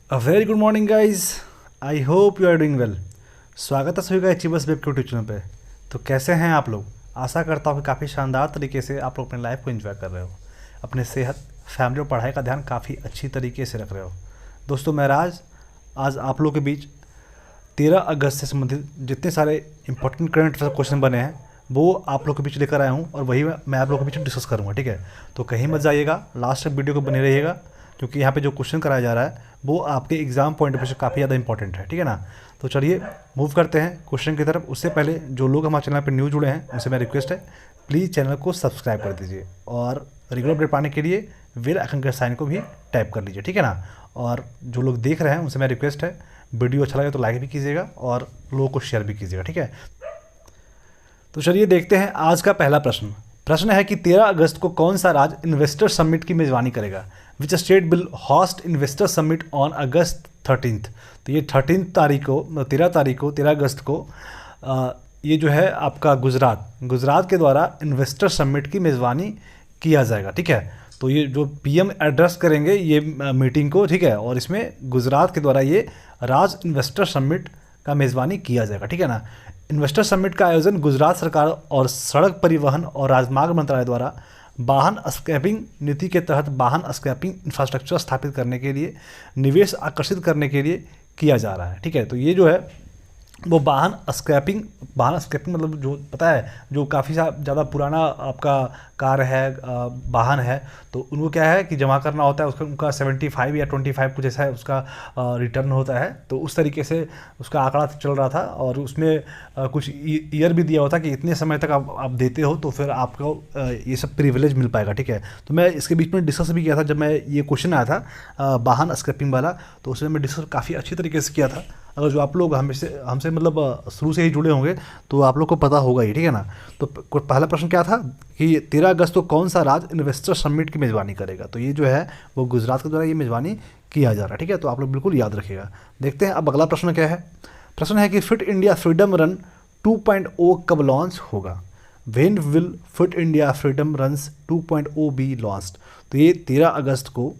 A very good morning guys. I hope you are doing well. स्वागत है सभी का अचीवर्स वेब यूट्यूब चैनल पे। तो कैसे हैं आप लोग? आशा करता हूँ कि काफ़ी शानदार तरीके से आप लोग अपने लाइफ को एंजॉय कर रहे हो, अपने सेहत, फैमिली और पढ़ाई का ध्यान काफ़ी अच्छी तरीके से रख रहे हो। दोस्तों मैं राज आज आप लोगों के बीच 13 अगस्त से संबंधित जितने सारे इंपॉर्टेंट करंट अफेयर क्वेश्चन बने हैं वो आप लोग के बीच लेकर आया हूँ और वही मैं आप लोगों के बीच डिस्कस करूँगा। ठीक है, तो कहीं मत जाइएगा, लास्ट तक वीडियो को बने रहिएगा क्योंकि यहाँ पे जो क्वेश्चन कराया जा रहा है वो आपके एग्जाम पॉइंट ऑफ व्यू से काफ़ी ज़्यादा इंपॉर्टेंट है। ठीक है ना, तो चलिए मूव करते हैं क्वेश्चन की तरफ। उससे पहले जो लोग हमारे चैनल पर न्यू जुड़े हैं उनसे मेरा रिक्वेस्ट है, प्लीज़ चैनल को सब्सक्राइब कर दीजिए और रेगुलर अपडेट पाने के लिए बेल आइकन के साइन को भी टैप कर लीजिए। ठीक है ना, और जो लोग देख रहे हैं उनसे मेरा रिक्वेस्ट है, वीडियो अच्छा लगे तो लाइक भी कीजिएगा और लोगों को शेयर भी कीजिएगा। ठीक है, तो चलिए देखते हैं आज का पहला प्रश्न। प्रश्न है कि 13 अगस्त को कौन सा राज्य इन्वेस्टर समिट की मेजबानी करेगा? Which state will host investor summit on August 13th। तो ये 13 तारीख को 13 अगस्त को ये जो है आपका गुजरात के द्वारा इन्वेस्टर समिट की मेज़बानी किया जाएगा। ठीक है, तो ये जो पीएम एड्रेस करेंगे ये मीटिंग को, ठीक है, और इसमें गुजरात के द्वारा ये राज्य इन्वेस्टर समिट का मेज़बानी किया जाएगा। ठीक है ना, इन्वेस्टर समिट का आयोजन गुजरात सरकार और सड़क परिवहन और राजमार्ग मंत्रालय द्वारा वाहन स्क्रैपिंग नीति के तहत वाहन स्क्रैपिंग इंफ्रास्ट्रक्चर स्थापित करने के लिए, निवेश आकर्षित करने के लिए किया जा रहा है। ठीक है, तो ये जो है वो वाहन स्क्रैपिंग मतलब जो पता है जो काफ़ी ज़्यादा पुराना आपका कार है, वाहन है, तो उनको क्या है कि जमा करना होता है, उसका उनका 75 या 25 कुछ ऐसा है उसका रिटर्न होता है। तो उस तरीके से उसका आंकड़ा चल रहा था और उसमें कुछ ईयर भी दिया हुआ था कि इतने समय तक आप देते हो तो फिर आपको ये सब प्रिविलेज मिल पाएगा। ठीक है, तो मैं इसके बीच में डिस्कस भी किया था जब मैं ये क्वेश्चन आया था वाहन स्क्रैपिंग वाला, तो उसमें मैं डिस्कस काफ़ी अच्छी तरीके से किया था। अगर जो आप लोग हमसे मतलब शुरू से ही जुड़े होंगे तो आप लोग को पता होगा ही। ठीक है ना, तो पहला प्रश्न क्या था कि 13 अगस्त को कौन सा राज्य इन्वेस्टर समिट की मेज़बानी करेगा? तो ये जो है वो गुजरात के द्वारा ये मेज़बानी किया जा रहा है। ठीक है, तो आप लोग बिल्कुल याद रखिएगा। देखते हैं अब अगला प्रश्न क्या है। प्रश्न है कि फिट इंडिया फ्रीडम रन 2.0 कब लॉन्च होगा? When will fit India freedom runs 2.0 B launched? तो ये 13 अगस्त को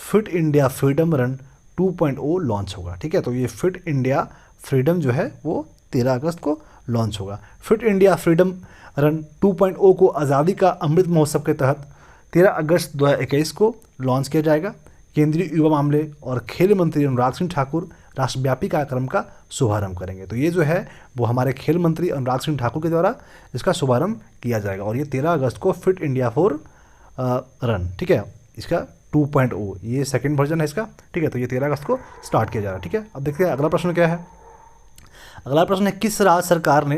fit India freedom run 2.0 launch होगा। ठीक है, तो ये फिट इंडिया फ्रीडम जो है वो 13 अगस्त को लॉन्च होगा। फिट इंडिया फ्रीडम रन 2.0 को आज़ादी का अमृत महोत्सव के तहत 13 अगस्त 2021 को लॉन्च किया जाएगा। केंद्रीय युवा मामले और खेल मंत्री अनुराग सिंह ठाकुर राष्ट्रव्यापी कार्यक्रम का शुभारंभ करेंगे। तो ये जो है वो हमारे खेल मंत्री अनुराग सिंह ठाकुर के द्वारा इसका शुभारंभ किया जाएगा और ये 13 अगस्त को फिट इंडिया फॉर रन, ठीक है, इसका 2.0 ये सेकंड वर्जन है इसका। ठीक है, तो ये 13 अगस्त को स्टार्ट किया जा रहा है। ठीक है, अब देखते हैं अगला प्रश्न क्या है। अगला प्रश्न है किस राज्य सरकार ने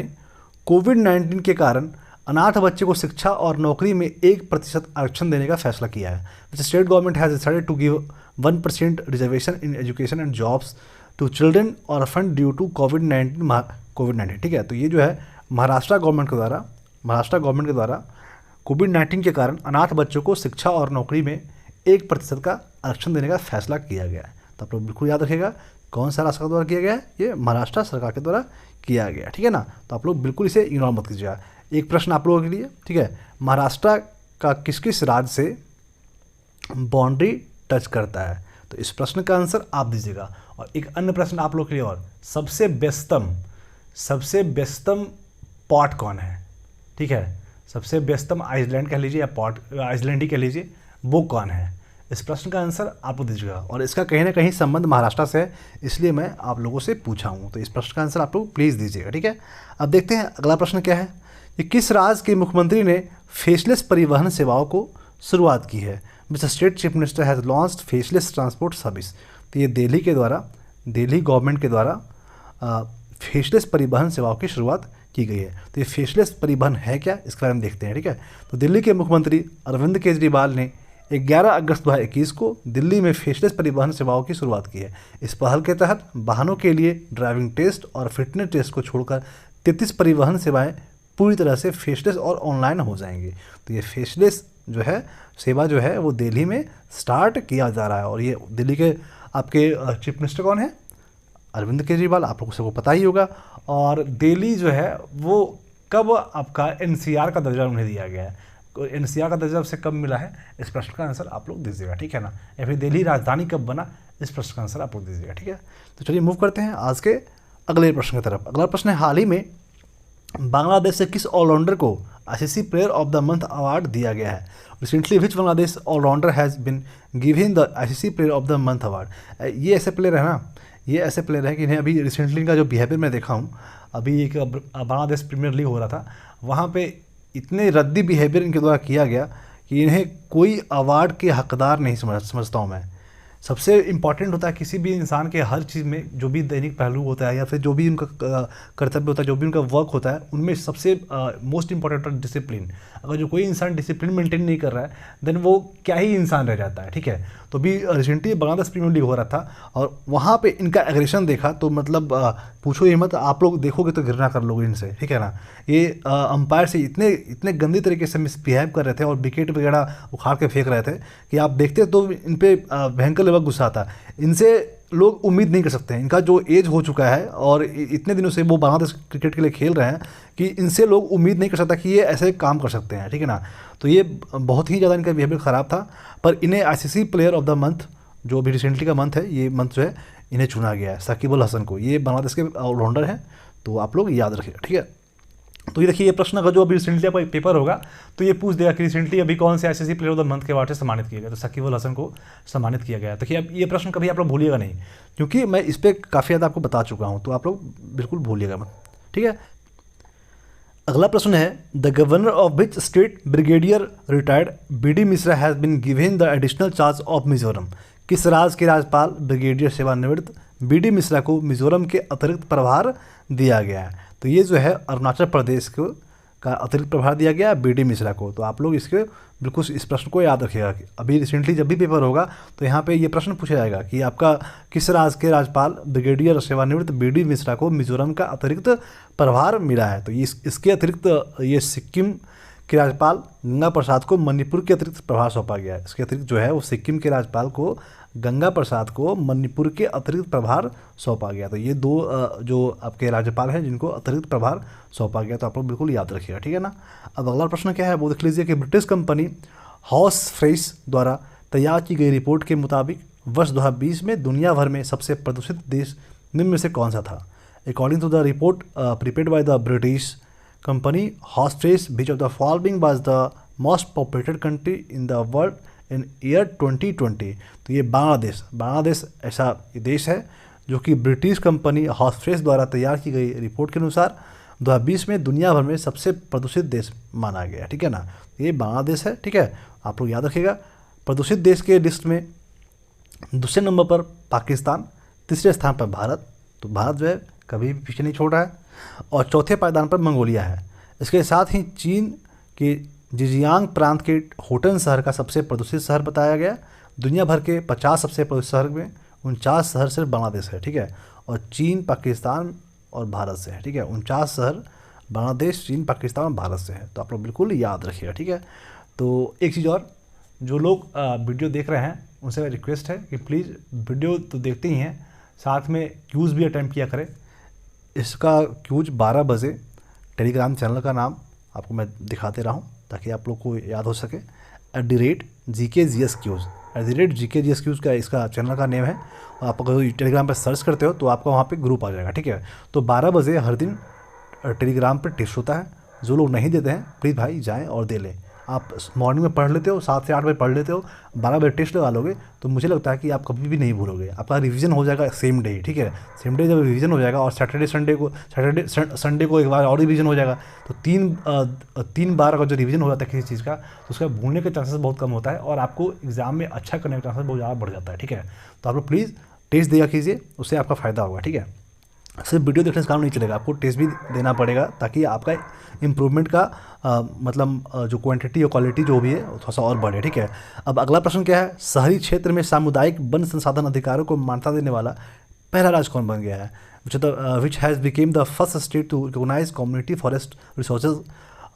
कोविड-19 के कारण अनाथ बच्चे को शिक्षा और नौकरी में 1% आरक्षण देने का फैसला किया है? Which state government has decided to give 1% reservation in education and jobs to children orphan due to COVID. ठीक है, तो ये जो है महाराष्ट्र गवर्नमेंट के द्वारा कोविड-19 के कारण अनाथ बच्चों को शिक्षा और नौकरी में 1% का आरक्षण देने का फैसला किया गया है। तो आप लोग बिल्कुल याद रखिएगा कौन सा राज्य के द्वारा किया गया है, ये महाराष्ट्र सरकार के द्वारा किया गया। ठीक है ना, तो आप लोग बिल्कुल इसे इग्नोर मत कीजिएगा। एक प्रश्न आप लोगों के लिए, ठीक है, महाराष्ट्र का किस किस राज्य से बाउंड्री टच करता है? तो इस प्रश्न का आंसर आप दीजिएगा। और एक अन्य प्रश्न आप लोग के लिए, और सबसे व्यस्तम पॉट कौन है? ठीक है, सबसे व्यस्तम आइसलैंड कह लीजिए या पॉट आइसलैंड ही कह लीजिए, वो कौन है? इस प्रश्न का आंसर आपको दीजिएगा और इसका कहीं ना कहीं संबंध महाराष्ट्र से है, इसलिए मैं आप लोगों से पूछा हूँ। तो इस प्रश्न का आंसर आप लोग प्लीज़ दीजिएगा। ठीक है, अब देखते हैं अगला प्रश्न क्या है कि किस राज्य के मुख्यमंत्री ने फेसलेस परिवहन सेवाओं को शुरुआत की है? Which state chief minister has launched faceless transport service? तो ये दिल्ली गवर्नमेंट के द्वारा फेसलेस परिवहन सेवाओं की शुरुआत की गई है। तो ये फेसलेस परिवहन है क्या, इसके बारे में देखते हैं। ठीक है, तो दिल्ली के मुख्यमंत्री अरविंद केजरीवाल ने 11 अगस्त 2021 को दिल्ली में फेसलेस परिवहन सेवाओं की शुरुआत की है। इस पहल के तहत वाहनों के लिए ड्राइविंग टेस्ट और फिटनेस टेस्ट को छोड़कर 33 परिवहन सेवाएं पूरी तरह से फेसलेस और ऑनलाइन हो जाएंगी। तो ये फेसलेस जो है सेवा जो है वो दिल्ली में स्टार्ट किया जा रहा है और ये दिल्ली के आपके चीफ मिनिस्टर कौन है? अरविंद केजरीवाल, आप लोगों को पता ही होगा। और दिल्ली जो है वो कब आपका एनसीआर का दर्जा उन्हें दिया गया है? एनसीआर का दर्जा से कब मिला है? इस प्रश्न का आंसर आप लोग दीजिएगा। ठीक है ना, या फिर दिल्ली राजधानी कब बना, इस प्रश्न का आंसर आप लोग दीजिएगा, ठीक है। तो चलिए मूव करते हैं आज के अगले प्रश्न की तरफ। अगला प्रश्न है, हाल ही में बांग्लादेश से किस ऑलराउंडर को ICC player of the month award दिया गया है? Recently which Bangladesh allrounder has been given the ICC player of the month award. ये ऐसे प्लेयर है ना, ये ऐसे प्लेयर है कि इन्हें अभी रिसेंटली इनका जो बिहेवियर मैं देखा हूँ, अभी एक बांग्लादेश प्रीमियर लीग हो रहा था, वहाँ पे इतने रद्दी बिहेवियर इनके द्वारा किया गया कि इन्हें कोई अवार्ड के हकदार नहीं समझता हूँ मैं। सबसे इम्पॉर्टेंट होता है किसी भी इंसान के हर चीज़ में, जो भी दैनिक पहलू होता है या फिर जो भी उनका कर्तव्य होता है, जो भी उनका वर्क होता है, उनमें सबसे मोस्ट इंपॉर्टेंट होता है डिसिप्लिन। अगर जो कोई इंसान डिसिप्लिन मेंटेन नहीं कर रहा है देन वो क्या ही इंसान रह जाता है, ठीक है। तो अभी रिसेंटली बांग्लादेश प्रीमियर लीग हो रहा था और वहाँ पे इनका एग्रेशन देखा तो मतलब पूछो ही मत, आप लोग देखोगे तो घृणा कर लोगे इनसे, ठीक है ना। ये अंपायर से इतने गंदी तरीके से मिसबिहेव कर रहे थे और विकेट वगैरह उखाड़ के फेंक रहे थे कि आप देखते तो इन पे भयंकर लेवल गुस्सा आता। इनसे लोग उम्मीद नहीं कर सकते हैं, इनका जो एज हो चुका है और इतने दिनों से वो बांग्लादेश क्रिकेट के लिए खेल रहे हैं कि इनसे लोग उम्मीद नहीं कर सकता कि ये ऐसे काम कर सकते हैं, ठीक है ना। तो ये बहुत ही ज़्यादा इनका बिहेवियर ख़राब था, पर इन्हें ICC player of the month, जो अभी रिसेंटली का मंथ है, ये मंथ जो है इन्हें चुना गया है, साकिब अल हसन को। ये बांग्लादेश के ऑलराउंडर हैं, तो आप लोग याद रखिएगा, ठीक है। तो ये देखिए, ये प्रश्न अगर जो अभी रिसेंटली आपका पेपर होगा तो ये पूछ देगा कि रिसेंटली अभी कौन से ICC player of the month के अवार्ड से सम्मानित किया गया, तो साकिब अल हसन को सम्मानित किया गया। देखिए, अब ये प्रश्न कभी आप लोग भूलिएगा नहीं, क्योंकि मैं इस पर काफ़ी ज़्यादा आपको बता चुका हूँ, तो आप लोग बिल्कुल भूलिएगा मत, ठीक है। अगला प्रश्न है, the governor of which state brigadier retired BD. Mishra has been given the additional charge of Mizoram. किस राज्य के राज्यपाल ब्रिगेडियर सेवानिवृत्त बी.डी. मिश्रा को मिजोरम के अतिरिक्त प्रभार दिया गया है? तो ये जो है अरुणाचल प्रदेश को का अतिरिक्त प्रभार दिया गया बी.डी. मिश्रा को। तो आप लोग इसके बिल्कुल इस प्रश्न को याद रखिएगा कि अभी रिसेंटली जब भी पेपर होगा तो यहाँ पे ये प्रश्न पूछा जाएगा कि आपका किस राज्य के राज्यपाल ब्रिगेडियर सेवानिवृत्त बी.डी. मिश्रा को मिजोरम का अतिरिक्त प्रभार मिला है? तो ये इसके अतिरिक्त ये सिक्किम के राज्यपाल गंगा प्रसाद को मणिपुर के अतिरिक्त प्रभार सौंपा गया है। इसके अतिरिक्त जो है वो सिक्किम के राज्यपाल को गंगा प्रसाद को मणिपुर के अतिरिक्त प्रभार सौंपा गया। तो ये दो जो आपके राज्यपाल हैं जिनको अतिरिक्त प्रभार सौंपा गया, तो आप लोग बिल्कुल याद रखिएगा, ठीक है ना। अब अगला प्रश्न क्या है वो देख लीजिए कि ब्रिटिश कंपनी हॉर्स फ्रेश द्वारा तैयार की गई रिपोर्ट के मुताबिक वर्ष 2020 में दुनिया भर में सबसे प्रदूषित देश निम्न में से कौन सा था? According to the report prepared by the British company Horse Fresh, which of the following was the most populated country in the world in year 2020? तो ये बांग्लादेश ऐसा देश है जो कि ब्रिटिश कंपनी हॉर्स फ्रेश द्वारा तैयार की गई रिपोर्ट के अनुसार 2020 में दुनिया भर में सबसे प्रदूषित देश माना गया, ठीक है ना। ये बांग्लादेश है, ठीक है, आप लोग याद रखिएगा। प्रदूषित देश के लिस्ट में दूसरे नंबर पर पाकिस्तान, तीसरे स्थान पर भारत, तो भारत जो है कभी भी पीछे नहीं छोड़ रहा है, और चौथे पायदान पर मंगोलिया है। इसके साथ ही चीन के जिजियांग प्रांत के होटन शहर का सबसे प्रदूषित शहर बताया गया। दुनिया भर के 50 सबसे प्रदूषित शहर में 49 शहर सिर्फ बांग्लादेश है, ठीक है, और चीन, पाकिस्तान और भारत से है, ठीक है। 49 शहर बांग्लादेश, चीन, पाकिस्तान और भारत से है, तो आप लोग बिल्कुल याद रखिएगा, ठीक है। तो एक चीज़ और, जो लोग वीडियो देख रहे हैं उनसे रिक्वेस्ट है कि प्लीज़ वीडियो तो देखते ही हैं, साथ में क्यूज़ भी अटैम्प्ट किया करें। इसका क्यूज 12 बजे टेलीग्राम चैनल का नाम आपको मैं दिखाते रहा हूँ ताकि आप लोग को याद हो सके, @GKGS क्यूज़, @GKGS क्यूज़ का इसका चैनल का नेम है। और आप अगर टेलीग्राम पर सर्च करते हो तो आपका वहाँ पे ग्रुप आ जाएगा, ठीक है। तो 12 बजे हर दिन टेलीग्राम पर टेस्ट होता है, जो लोग नहीं देते हैं प्लीज़ भाई जाएँ और दे लें। आप मॉर्निंग में पढ़ लेते हो, 7 से 8 बजे पढ़ लेते हो, 12 बजे टेस्ट लगा लोगे तो मुझे लगता है कि आप कभी भी नहीं भूलोगे। आपका रिवीजन हो जाएगा सेम डे, ठीक है। सेम डे जब रिवीजन हो जाएगा और सैटरडे संडे को एक बार और रिवीजन हो जाएगा, तो तीन बार अगर जो रिवीजन हो जाता है किसी चीज़ का तो उसका भूलने के चांसेस बहुत कम होता है और आपको एग्जाम में अच्छा करने के चांसेस बहुत ज़्यादा बढ़ जाता है, ठीक है। तो आप लोग प्लीज़ टेस्ट दिया कीजिए, उससे आपका फ़ायदा होगा, ठीक है। सिर्फ वीडियो देखने से काम नहीं चलेगा, आपको टेस्ट भी देना पड़ेगा ताकि आपका इम्प्रूवमेंट का मतलब जो क्वांटिटी और क्वालिटी जो भी है थोड़ा सा और बढ़े, ठीक है। अब अगला प्रश्न क्या है, शहरी क्षेत्र में सामुदायिक वन संसाधन अधिकारों को मान्यता देने वाला पहला राज्य कौन बन गया है? Which has become the first state to recognise community forest resources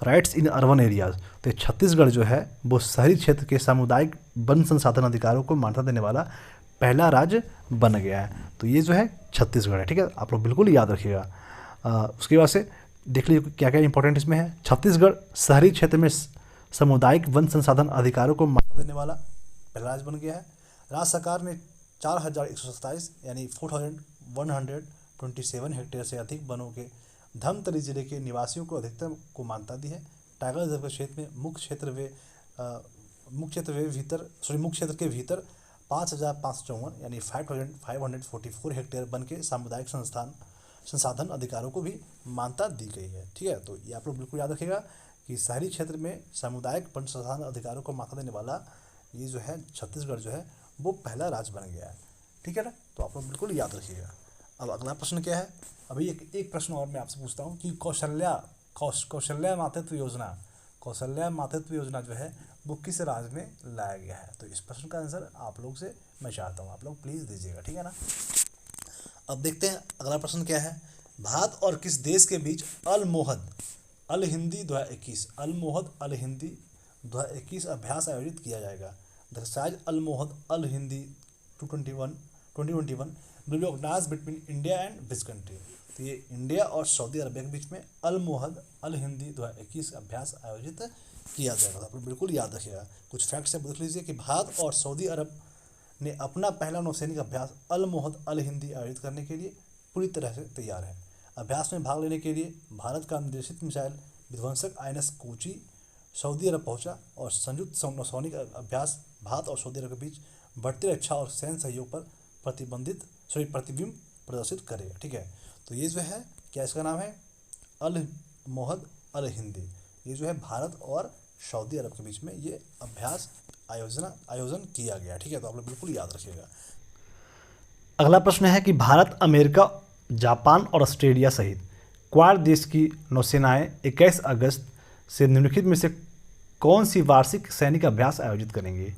rights in urban areas. तो छत्तीसगढ़ जो है वो शहरी क्षेत्र के सामुदायिक वन संसाधन अधिकारों को मान्यता देने वाला पहला राज्य बन गया है। तो ये जो है छत्तीसगढ़ है, ठीक है, आप लोग बिल्कुल याद रखिएगा। उसके बाद से देख लीजिए क्या क्या इंपॉर्टेंट इसमें है। छत्तीसगढ़ शहरी क्षेत्र में सामुदायिक वन संसाधन अधिकारों को मान्यता देने वाला पहला राज्य बन गया है। राज्य सरकार ने 4127 यानी 4127 हेक्टेयर से अधिक वनों के धमतरी जिले के निवासियों को अधिकतम को मान्यता दी है। टाइगर रिजर्व के क्षेत्र में मुख्य क्षेत्र के भीतर 5554 यानी 5544 हेक्टेयर वन के सामुदायिक संसाधन अधिकारों को भी मान्यता दी गई है। ठीक है, तो ये आप लोग बिल्कुल याद रखिएगा कि शहरी क्षेत्र में सामुदायिक वन संसाधन अधिकारों को मान्यता देने वाला ये जो है छत्तीसगढ़ जो है वो पहला राज्य बन गया है। ठीक है ना, तो आप लोग बिल्कुल याद रखिएगा। अब अगला प्रश्न क्या है, अभी एक प्रश्न और मैं आपसे पूछता हूँ कि कौशल्या मातृत्व योजना जो है वो किस राज्य में लाया गया है। तो इस प्रश्न का आंसर आप लोग से मैं चाहता हूँ आप लोग प्लीज़ दीजिएगा। ठीक है ना, अब देखते हैं अगला प्रश्न क्या है। भारत और किस देश के बीच अल मोहद अल हिंदी 2021 अभ्यास आयोजित किया जाएगा। The exercise Al Mohed Al Hindi 2021 will be organised between India and which country. तो ये इंडिया और सऊदी अरबिया के बीच में अल मोहद अल हिंदी 2021 अभ्यास आयोजित किया जाएगा। तो आप लोग बिल्कुल याद रखिएगा। कुछ फैक्ट्स देख लीजिए कि भारत और सऊदी अरब ने अपना पहला नौसैनिक अभ्यास अल मोहद अल हिंदी आयोजित करने के लिए पूरी तरह से तैयार है। अभ्यास में भाग लेने के लिए भारत का निर्देशित मिसाइल विध्वंसक INS कोची सऊदी अरब पहुंचा और संयुक्त नौसैनिक अभ्यास भारत और सऊदी अरब के बीच बढ़ती रक्षा और सैन्य सहयोग पर प्रतिबिंब प्रदर्शित करेगा। ठीक है, तो ये जो है क्या इसका नाम है अल मोहद अल हिंदी। ये जो है भारत और सऊदी अरब के बीच में ये अभ्यास आयोजन किया गया। ठीक है, तो आप लोग बिल्कुल याद रखिएगा। अगला प्रश्न है कि भारत, अमेरिका, जापान और ऑस्ट्रेलिया सहित क्वाड देश की नौसेनाएं 21 अगस्त से निम्नलिखित में से कौन सी वार्षिक सैनिक अभ्यास आयोजित करेंगे।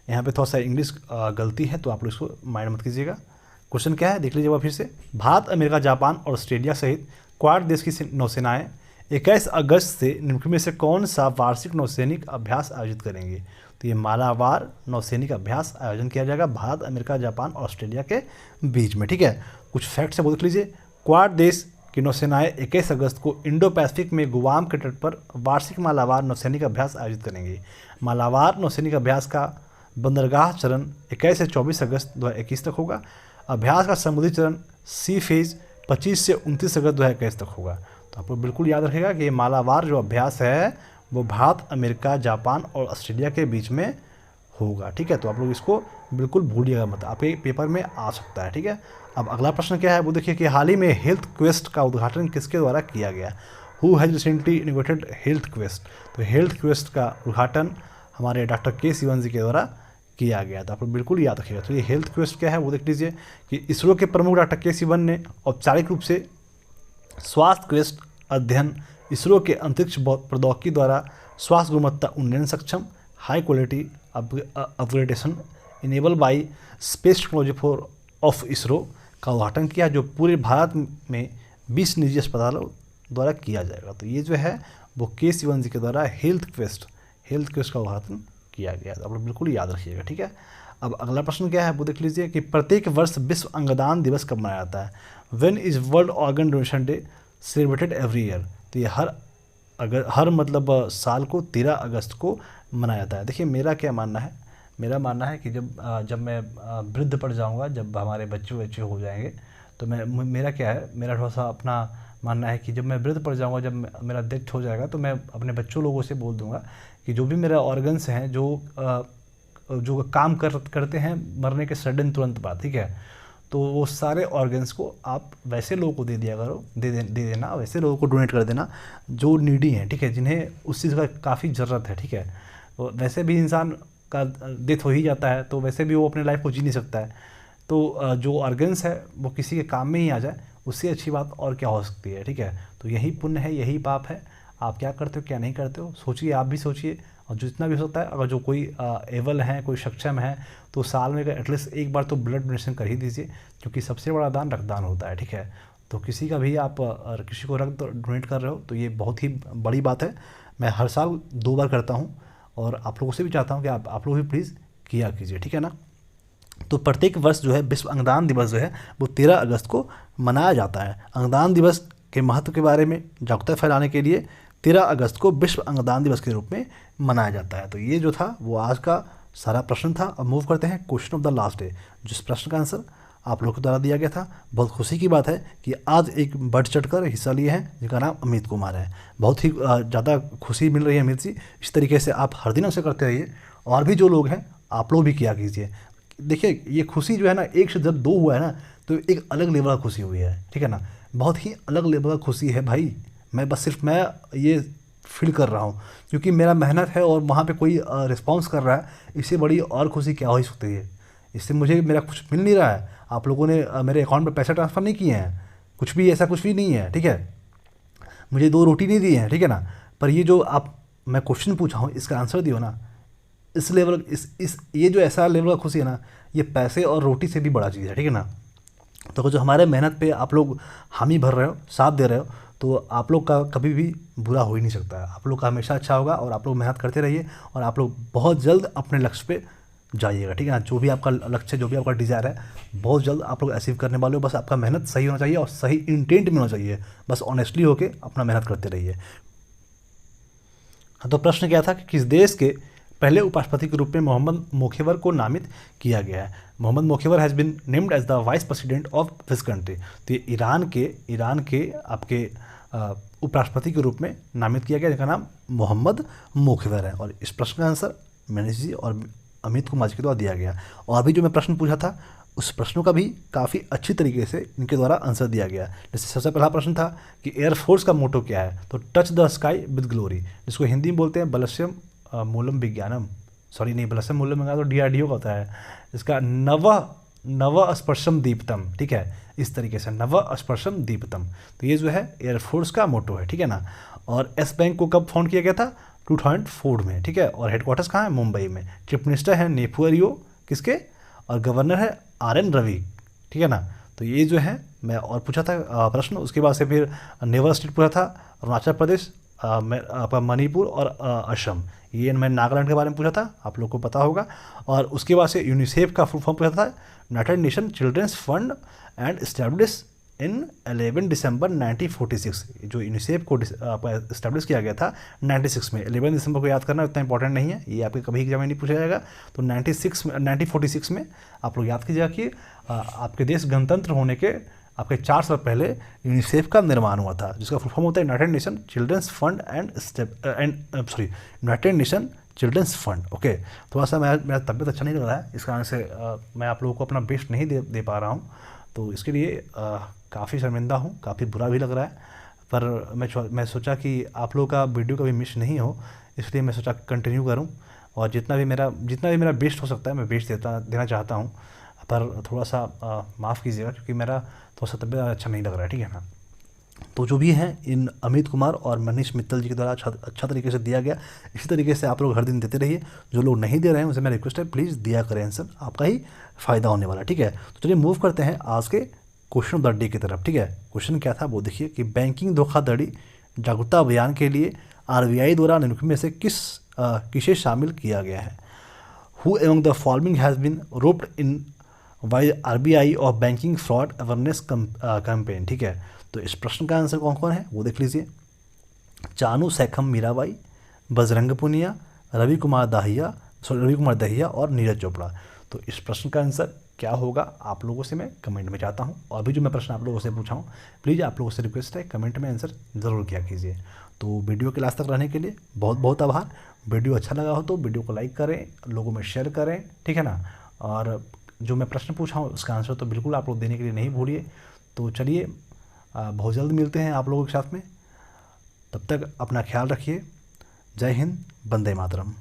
यहाँ पे थोड़ा सा इंग्लिश गलती है तो आप लोग इसको माइंड मत कीजिएगा। क्वेश्चन क्या है देख लीजिएगा फिर से। भारत, अमेरिका, जापान और ऑस्ट्रेलिया सहित क्वाड देश की नौसेनाएं 21 अगस्त से निम्नलिखित में से कौन सा वार्षिक नौसैनिक अभ्यास आयोजित करेंगे। तो ये मालाबार नौसैनिक अभ्यास आयोजन किया जाएगा भारत, अमेरिका, जापान और ऑस्ट्रेलिया के बीच में। ठीक है, कुछ फैक्ट्स है वो देख लीजिए। क्वाड देश की नौसेनाएं 21 अगस्त को इंडो पैसिफिक में गुआम के तट पर वार्षिक मालाबार नौसैनिक अभ्यास आयोजित करेंगे। मालाबार नौसैनिक अभ्यास का बंदरगाह चरण 21 से 24 अगस्त 2021 तक होगा। अभ्यास का समुद्री चरण सी फेज 25 से 29 अगस्त 2021 तक होगा। तो आपको बिल्कुल याद रखेगा कि ये मालाबार जो अभ्यास है वो भारत, अमेरिका, जापान और ऑस्ट्रेलिया के बीच में होगा। ठीक है, तो आप लोग इसको बिल्कुल भूलिएगा मत, आपके पेपर में आ सकता है। ठीक है, अब अगला प्रश्न क्या है वो देखिए कि हाल ही में हेल्थ क्वेस्ट का उद्घाटन किसके द्वारा किया गया। Who has recently innovated health quest. तो हेल्थ क्वेस्ट का उद्घाटन हमारे डॉक्टर के सिवन जी के द्वारा किया गया। तो आप लोग बिल्कुल याद रखिएगा। तो ये हेल्थ क्वेस्ट क्या है वो देख लीजिए कि इसरो के प्रमुख डॉक्टर के सिवन ने औपचारिक रूप से स्वास्थ्य क्वेस्ट अध्ययन इसरो के अंतरिक्ष प्रौद्योगिकी द्वारा स्वास्थ्य गुणवत्ता उन्नयन सक्षम high quality upgradation enable by space technology for of ISRO का उद्घाटन किया, जो पूरे भारत में 20 निजी अस्पतालों द्वारा किया जाएगा। तो ये जो है वो के सिवन जी के द्वारा हेल्थ क्वेस्ट का उद्घाटन किया गया। तो आप लोग बिल्कुल याद रखिएगा। ठीक है, अब अगला प्रश्न क्या है वो देख लीजिए कि प्रत्येक वर्ष विश्व अंगदान दिवस कब मनाया जाता है। When is world organ donation day celebrated every year. तो ये हर मतलब साल को 13 अगस्त को मनाया जाता है। देखिए मेरा क्या मानना है, मेरा मानना है कि जब मैं वृद्ध पड़ जाऊंगा, जब हमारे बच्चे हो जाएंगे, तो मेरा क्या है, मेरा थोड़ा सा अपना मानना है कि जब मैं वृद्ध पड़ जाऊंगा, जब मेरा डेथ हो जाएगा, तो मैं अपने बच्चों लोगों से बोल दूंगा कि जो भी मेरे ऑर्गन्स हैं जो काम करते हैं मरने के सडन तुरंत बाद, ठीक है, तो वो सारे ऑर्गन्स को आप वैसे लोगों को दे दिया करो, दे देना, वैसे लोगों को डोनेट कर देना जो नीडी हैं, ठीक है, जिन्हें उस चीज़ का काफ़ी ज़रूरत है। ठीक है, तो वैसे भी इंसान का डेथ हो ही जाता है, तो वैसे भी वो अपने लाइफ को जी नहीं सकता है, तो जो ऑर्गन्स है वो किसी के काम में ही आ जाए, उससे अच्छी बात और क्या हो सकती है। ठीक है, तो यही पुण्य है, यही पाप है। आप क्या करते हो क्या नहीं करते हो सोचिए, आप भी सोचिए, और जितना भी हो सकता है, अगर जो कोई एबल है, कोई सक्षम है, तो साल में एटलीस्ट एक बार तो ब्लड डोनेशन कर ही दीजिए, क्योंकि सबसे बड़ा दान रक्तदान होता है। ठीक है, तो किसी का भी आप किसी को रक्त डोनेट कर रहे हो तो ये बहुत ही बड़ी बात है। मैं हर साल 2 बार करता हूँ और आप लोगों से भी चाहता हूँ कि आप लोग भी प्लीज़ किया कीजिए। ठीक है ना, तो प्रत्येक वर्ष जो है विश्व अंगदान दिवस जो है वो 13 अगस्त को मनाया जाता है। अंगदान दिवस के महत्व के बारे में जागरूकता फैलाने के लिए 13 अगस्त को विश्व अंगदान दिवस के रूप में मनाया जाता है। तो ये जो था वो आज का सारा प्रश्न था। अब मूव करते हैं question of the last day, जिस प्रश्न का आंसर आप लोगों के द्वारा दिया गया था। बहुत खुशी की बात है कि आज एक बढ़ चढ़कर हिस्सा लिए हैं जिनका नाम अमित कुमार है। बहुत ही ज़्यादा खुशी मिल रही है अमित जी। इस तरीके से आप हर दिन ऐसे करते रहिए, और भी जो लोग हैं आप लोग भी किया कीजिए। देखिए ये खुशी जो है ना, एक से जब दो हुआ है ना तो एक अलग लेवल का खुशी हुई है, ठीक है ना। बहुत ही अलग लेवल का खुशी है भाई। मैं ये फील कर रहा हूँ क्योंकि मेरा मेहनत है और वहाँ पे कोई रिस्पॉन्स कर रहा है। इससे बड़ी और खुशी क्या हो सकती है। इससे मुझे मेरा कुछ मिल नहीं रहा है, आप लोगों ने मेरे अकाउंट में पैसे ट्रांसफ़र नहीं किए हैं, कुछ भी ऐसा कुछ भी नहीं है, ठीक है। मुझे 2 रोटी नहीं दी है, ठीक है ना। पर ये जो आप मैं क्वेश्चन पूछा हूँ इसका आंसर दियो ना, इस लेवल इस ये जो ऐसा लेवल का खुशी है ना, ये पैसे और रोटी से भी बड़ा चीज़ है, ठीक है ना। तो जो हमारे मेहनत पे आप लोग हामी भर रहे हो, साथ दे रहे हो, तो आप लोग का कभी भी बुरा हो ही नहीं सकता है। आप लोग का हमेशा अच्छा होगा और आप लोग मेहनत करते रहिए और आप लोग बहुत जल्द अपने लक्ष्य पे जाइएगा, ठीक है ना। जो भी आपका लक्ष्य है, जो भी आपका डिज़ायर है, बहुत जल्द आप लोग अचीव करने वाले हो। बस आपका मेहनत सही होना चाहिए और सही इंटेंट में होना चाहिए। बस ऑनेस्टली होके अपना मेहनत करते रहिए। हाँ, तो प्रश्न क्या था कि किस देश के पहले उपराष्ट्रपति के रूप में मोहम्मद मोखेवर को नामित किया गया है। Mohammad Mokhber has been named as the vice president of this country. तो ये ईरान के आपके उपराष्ट्रपति के रूप में नामित किया गया, जिनका नाम मोहम्मद मोखेवर है। और इस प्रश्न का आंसर मनीष जी और अमित कुमार जी के द्वारा दिया गया। और अभी जो मैं प्रश्न पूछा था उस प्रश्नों का भी काफ़ी अच्छी तरीके से इनके द्वारा आंसर दिया गया। जैसे सबसे पहला प्रश्न था कि एयरफोर्स का मोटो क्या है, तो touch the sky with glory, जिसको हिंदी में बोलते हैं बलस्यम मूलम विज्ञानम, सॉरी नहीं बलस्यम मूलम तो DRDO का होता है। इसका नव स्पर्शम दीप्तम, ठीक है, इस तरीके से नव स्पर्शम दीप्तम। तो ये जो है एयरफोर्स का मोटो है, ठीक है ना। और एस बैंक को कब फाउंड किया गया था, 2004 में, ठीक है। और हेडक्वार्टर्स कहाँ है, मुंबई में। चीफ मिनिस्टर है नेफुअरियो किसके, और गवर्नर है RN रवि, ठीक है ना। तो ये जो है मैं और पूछा था प्रश्न। उसके बाद से फिर नेवल स्टेट पूछा था, अरुणाचल प्रदेश, आपका मणिपुर और असम। ये मैं नागालैंड के बारे में पूछा था, आप लोग को पता होगा। और उसके बाद से यूनिसेफ का फुल फॉर्म पूछा था, united nation children's fund and establish in 11 December 1946। जो यूनिसेफ को इस्टेब्लिश किया गया था 96 में। 11 दिसंबर को याद करना उतना इंपॉर्टेंट नहीं है, ये आपके कभी एग्जाम में नहीं पूछा जाएगा। तो 1946 में आप लोग याद कीजिएगा कि आपके देश गणतंत्र होने के आपके 4 साल पहले यूनिसेफ का निर्माण हुआ था, जिसका फुल फॉर्म होता है united nation children's fund united nation children's fund. Okay, थोड़ा सा मेरा तबीयत अच्छा नहीं लग रहा है, इस कारण से मैं आप लोगों को अपना बेस्ट नहीं दे पा रहा हूँ। तो इसके लिए काफ़ी शर्मिंदा हूँ, काफ़ी बुरा भी लग रहा है। पर मैं सोचा कि आप लोगों का वीडियो कभी मिस नहीं हो, इसलिए मैं सोचा कंटिन्यू करूँ और जितना भी मेरा बेस्ट हो सकता है मैं बेस्ट देना चाहता हूँ। पर थोड़ा सा माफ़ कीजिएगा क्योंकि मेरा थोड़ा सा तबीयत अच्छा नहीं लग रहा है, ठीक है ना। तो जो भी हैं इन अमित कुमार और मनीष मित्तल जी के द्वारा अच्छा तरीके से दिया गया। इसी तरीके से आप लोग हर दिन देते रहिए। जो लोग नहीं दे रहे हैं उनसे मेरा रिक्वेस्ट है, प्लीज़ दिया करें आंसर, आपका ही फ़ायदा होने वाला है, ठीक है। तो चलिए मूव करते हैं आज के क्वेश्चन ऑफ द डे की तरफ, ठीक है। क्वेश्चन क्या था वो देखिए कि बैंकिंग धोखाधड़ी जागरूकता अभियान के लिए RBI द्वारा निम्नलिखित में से किसे शामिल किया गया है। Who among the following has been roped in by RBI और बैंकिंग फ्रॉड अवेयरनेस कैंपेन, ठीक है। तो इस प्रश्न का आंसर कौन कौन है वो देख लीजिए। चानू सैखम मीराबाई, बजरंग पुनिया, रवि कुमार दहिया और नीरज चोपड़ा। तो इस प्रश्न का आंसर क्या होगा आप लोगों से मैं कमेंट में चाहता हूँ। और अभी जो मैं प्रश्न आप लोगों से पूछा हूँ, प्लीज़ आप लोगों से रिक्वेस्ट है कमेंट में आंसर ज़रूर किया कीजिए। तो वीडियो के लास्ट तक रहने के लिए बहुत बहुत आभार। वीडियो अच्छा लगा हो तो वीडियो को लाइक करें, लोगों में शेयर करें, ठीक है ना। और जो मैं प्रश्न पूछा हूँ उसका आंसर तो बिल्कुल आप लोग देने के लिए नहीं भूलिए। तो चलिए बहुत जल्द मिलते हैं आप लोगों के साथ में, तब तक अपना ख्याल रखिए। जय हिंद, वंदे मातरम।